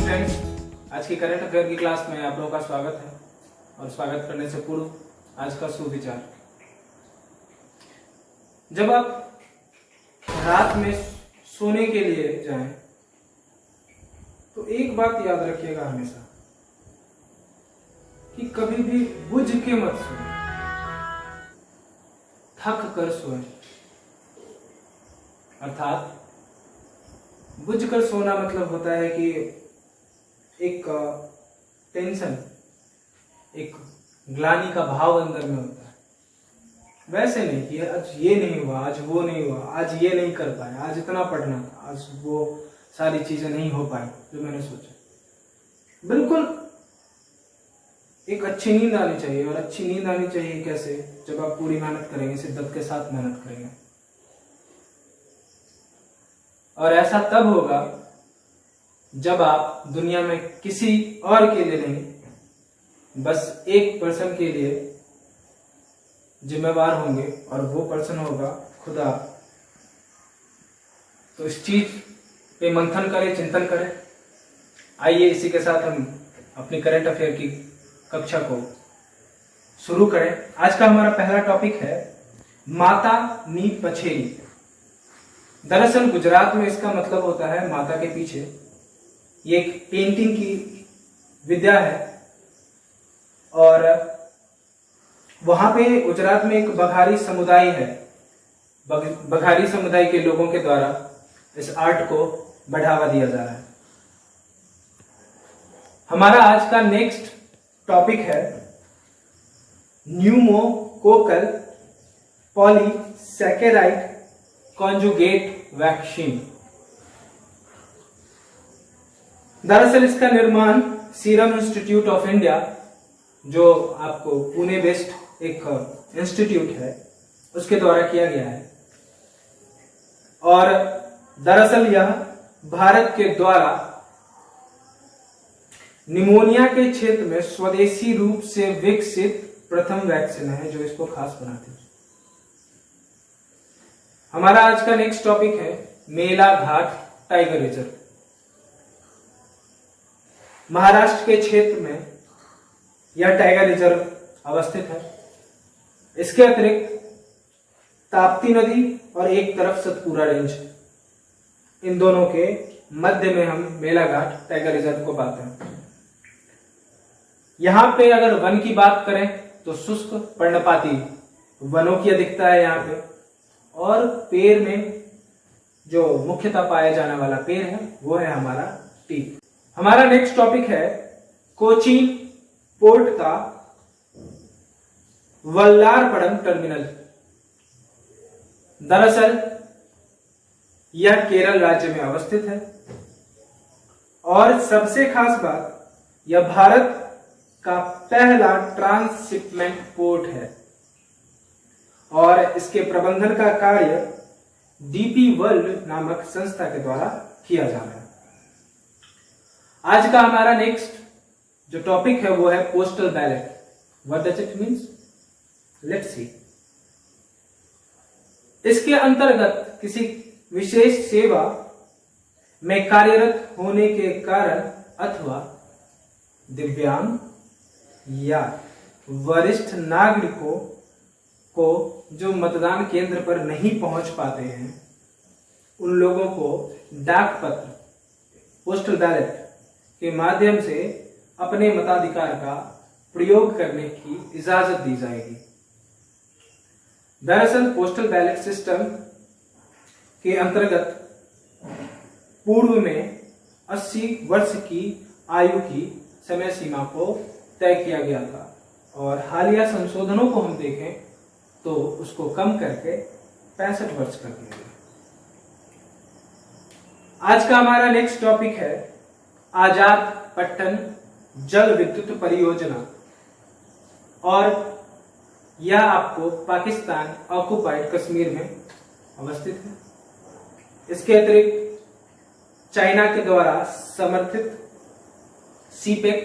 Friends, आज की current affair की क्लास में आप लोगों का स्वागत है। और स्वागत करने से पूर्व आज का सुविचार। जब आप रात में सोने के लिए जाएं तो एक बात याद रखिएगा हमेशा कि कभी भी बुझ के मत सोएं, थक कर सोएं। अर्थात बुझ कर सोना मतलब होता है कि एक टेंशन, एक ग्लानि का भाव अंदर में होता है। वैसे नहीं कि आज ये नहीं हुआ, आज वो नहीं हुआ, आज ये नहीं कर पाए, आज इतना पढ़ना था, आज वो सारी चीजें नहीं हो पाई जो मैंने सोचा। बिल्कुल एक अच्छी नींद आनी चाहिए। और अच्छी नींद आनी चाहिए कैसे? जब आप पूरी मेहनत करेंगे, शिद्दत के साथ मेहनत करेंगे। और ऐसा तब होगा जब आप दुनिया में किसी और के लिए नहीं, बस एक पर्सन के लिए जिम्मेवार होंगे, और वो पर्सन होगा खुदा। तो इस चीज पे मंथन करें, चिंतन करें। आइए इसी के साथ हम अपनी करंट अफेयर की कक्षा को शुरू करें। आज का हमारा पहला टॉपिक है माता नी पछेरी। दरअसल गुजरात में इसका मतलब होता है माता के पीछे। ये एक पेंटिंग की विद्या है और वहां पे गुजरात में एक बघारी समुदाय है। बघारी समुदाय के लोगों के द्वारा इस आर्ट को बढ़ावा दिया जा रहा है। हमारा आज का नेक्स्ट टॉपिक है न्यूमोकोकल पॉलीसैकेराइड कॉन्जुगेट वैक्सीन। दरअसल इसका निर्माण सीरम इंस्टीट्यूट ऑफ इंडिया, जो आपको पुणे बेस्ड एक इंस्टीट्यूट है, उसके द्वारा किया गया है। और दरअसल यह भारत के द्वारा निमोनिया के क्षेत्र में स्वदेशी रूप से विकसित प्रथम वैक्सीन है जो इसको खास बनाती है। हमारा आज का नेक्स्ट टॉपिक है मेला घाट टाइगर रिजर्व। महाराष्ट्र के क्षेत्र में यह टाइगर रिजर्व अवस्थित है। इसके अतिरिक्त ताप्ती नदी और एक तरफ सतपुरा रेंज, इन दोनों के मध्य में हम मेला घाट टाइगर रिजर्व को पाते हैं। यहां पे अगर वन की बात करें तो शुष्क पर्णपाती वनों की अधिकता है यहाँ पे। और पेड़ में जो मुख्यतः पाया जाने वाला पेड़ है वो है हमारा टीक। हमारा नेक्स्ट टॉपिक है कोचीन पोर्ट का वल्लारपडम टर्मिनल। दरअसल यह केरल राज्य में अवस्थित है और सबसे खास बात, यह भारत का पहला ट्रांसशिपमेंट पोर्ट है और इसके प्रबंधन का कार्य डीपी वर्ल्ड नामक संस्था के द्वारा किया जा रहा है। आज का हमारा नेक्स्ट जो टॉपिक है वो है postal ballot. What does it means? Let's see. इसके अंतर्गत किसी विशेष सेवा में कार्यरत होने के कारण अथवा दिव्यांग या वरिष्ठ नागरिकों को जो मतदान केंद्र पर नहीं पहुंच पाते हैं, उन लोगों को डाक पत्र पोस्टल बैलेट के माध्यम से अपने मताधिकार का प्रयोग करने की इजाजत दी जाएगी। दरअसल पोस्टल बैलेट सिस्टम के अंतर्गत पूर्व में 80 वर्ष की आयु की समय सीमा को तय किया गया था और हालिया संशोधनों को हम देखें तो उसको कम करके 65 वर्ष कर दिया गया। आज का हमारा नेक्स्ट टॉपिक है आजाद पट्टन जल विद्युत परियोजना, और यह आपको पाकिस्तान ऑक्युपाइड कश्मीर में अवस्थित है। इसके अतिरिक्त चाइना के द्वारा समर्थित CPEC,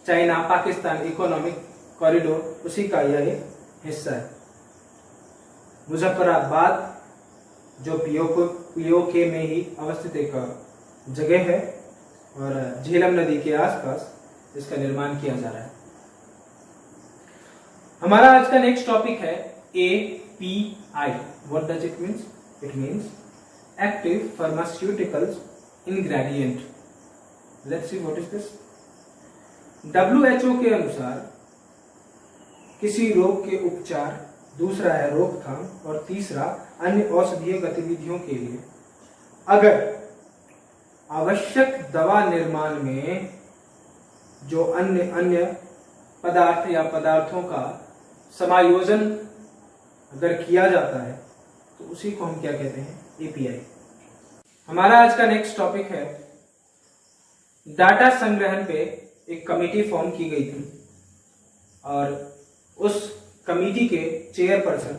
China Pakistan economic corridor, उसी का यह एक हिस्सा है। मुजफ्फराबाद जो पीओके में ही अवस्थित एक जगह है, और झेलम नदी के आसपास इसका निर्माण किया जा रहा है। हमारा आज का नेक्स्ट टॉपिक है API। What does it means? It means active pharmaceuticals ingredient. Let's see what is this. WHO के अनुसार किसी रोग के उपचार, दूसरा है रोकथाम और तीसरा अन्य औषधीय गतिविधियों के लिए अगर आवश्यक दवा निर्माण में जो अन्य पदार्थ या पदार्थों का समायोजन अगर किया जाता है तो उसी को हम क्या कहते हैं? API। हमारा आज का नेक्स्ट टॉपिक है डाटा संग्रहण पे एक कमेटी फॉर्म की गई थी और उस कमेटी के चेयरपर्सन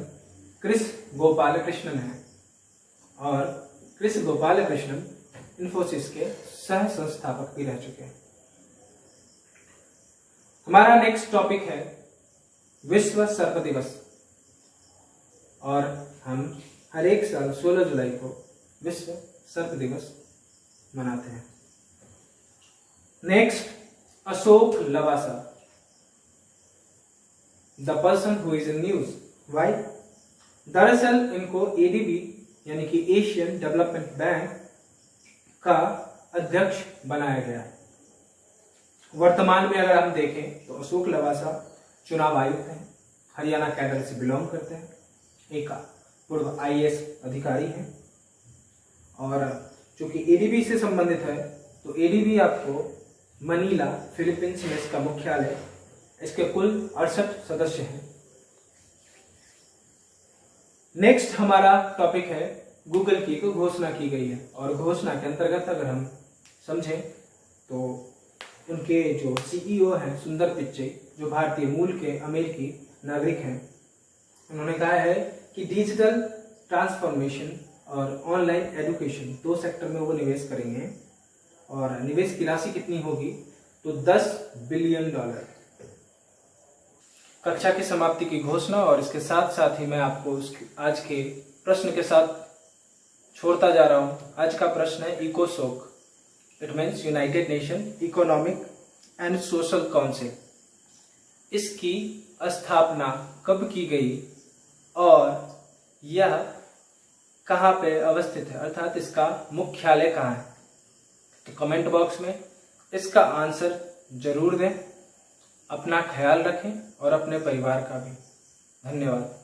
क्रिस गोपालकृष्णन है और क्रिस गोपालकृष्णन इन्फोसिस के सह संस्थापक भी रह चुके हैं। हमारा नेक्स्ट टॉपिक है विश्व सर्प दिवस और हम हर एक साल 16 जुलाई को विश्व सर्प दिवस मनाते हैं। Next, Ashok Lavasa, the person who is in news. Why? दरअसल इनको ADB यानी कि एशियन डेवलपमेंट बैंक का अध्यक्ष बनाया गया है। वर्तमान में अगर हम देखें तो अशोक लवासा चुनाव आयुक्त हैं, हरियाणा कैडर से बिलोंग करते हैं, एक पूर्व IAS अधिकारी हैं और चूंकि ADB से संबंधित है तो ADB आपको मनीला फिलीपींस में इसका मुख्यालय, इसके कुल 68 सदस्य हैं। नेक्स्ट हमारा टॉपिक है गूगल की को घोषणा की गई है और घोषणा के अंतर्गत अगर हम समझें तो उनके जो CEO हैं सुंदर पिच्चई, जो भारतीय मूल के अमेरिकी नागरिक हैं, उन्होंने कहा है कि डिजिटल ट्रांसफॉर्मेशन और ऑनलाइन एजुकेशन 2 सेक्टर में वो निवेश करेंगे और निवेश की राशि कितनी होगी? तो $10 बिलियन। कक्षा की समाप्ति की घोषणा और इसके साथ साथ ही मैं आपको आज के प्रश्न के साथ छोड़ता जा रहा हूं। आज का प्रश्न है इकोसोक, it means United Nation Economic and Social Council. इसकी स्थापना कब की गई और यह कहाँ पे अवस्थित है, अर्थात इसका मुख्यालय कहाँ है? तो कमेंट बॉक्स में इसका आंसर जरूर दें। अपना ख्याल रखें और अपने परिवार का भी। धन्यवाद।